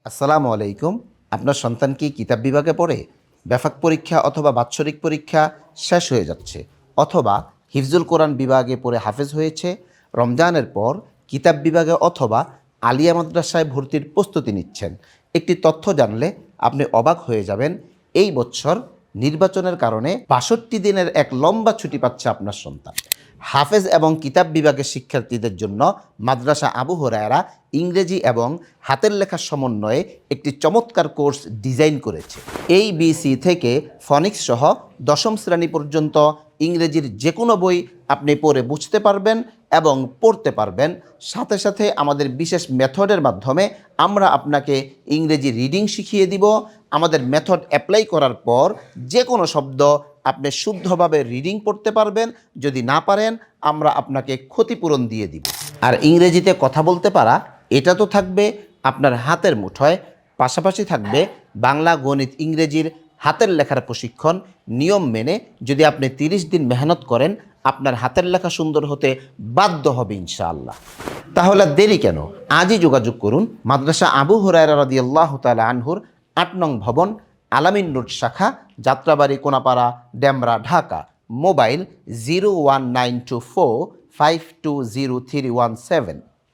আসসালামু আলাইকুম। আপনার সন্তান কি কিতাব বিভাগে পড়ে? ব্যাপক পরীক্ষা অথবা বাৎসরিক পরীক্ষা শেষ হয়ে যাচ্ছে, অথবা হিফজুল কোরআন বিভাগে পড়ে হাফেজ হয়েছে, রমজানের পর কিতাব বিভাগে অথবা আলিয়া মাদ্রাসায় ভর্তির প্রস্তুতি নিচ্ছেন। একটি তথ্য জানলে আপনি অবাক হয়ে যাবেন। এই বছর নির্বাচনের কারণে ৬২ দিনের এক লম্বা ছুটি পাচ্ছে আপনার সন্তান। হাফেজ এবং কিতাব বিভাগের শিক্ষার্থীদের জন্য মাদ্রাসা আবু হুরায়রা ইংরেজি এবং হাতের লেখার সমন্বয়ে একটি চমৎকার কোর্স ডিজাইন করেছে। ABC থেকে ফনিক্স সহ দশম শ্রেণী পর্যন্ত ইংরেজির যে কোনো বই আপনি পড়ে বুঝতে পারবেন এবং পড়তে পারবেন। সাথে সাথে আমাদের বিশেষ মেথডের মাধ্যমে আমরা আপনাকে ইংরেজি রিডিং শিখিয়ে দিব। আমাদের মেথড অ্যাপ্লাই করার পর যে কোনো শব্দ আপনি শুদ্ধভাবে রিডিং পড়তে পারবেন। যদি না পারেন, আমরা আপনাকে ক্ষতিপূরণ দিয়ে দিব। আর ইংরেজিতে কথা বলতে পারা, এটা তো থাকবে আপনার হাতের মুঠোয়। পাশাপাশি থাকবে বাংলা, গণিত, ইংরেজির হাতের লেখার প্রশিক্ষণ। নিয়ম মেনে যদি আপনি 30 দিন মেহনত করেন, আপনার হাতের লেখা সুন্দর হতে বাধ্য হবে ইনশাআল্লাহ। তাহলে দেরি কেন? আজই যোগাযোগ করুন মাদ্রাসা আবু হুরায়রা রাদিয়াল্লাহু তাআলা আনহুর 8 নং ভবন, আলামিন রোড শাখা, যাত্রাবাড়ি, কোনাপাড়া, ডেমরা, ঢাকা। মোবাইল 01924520317।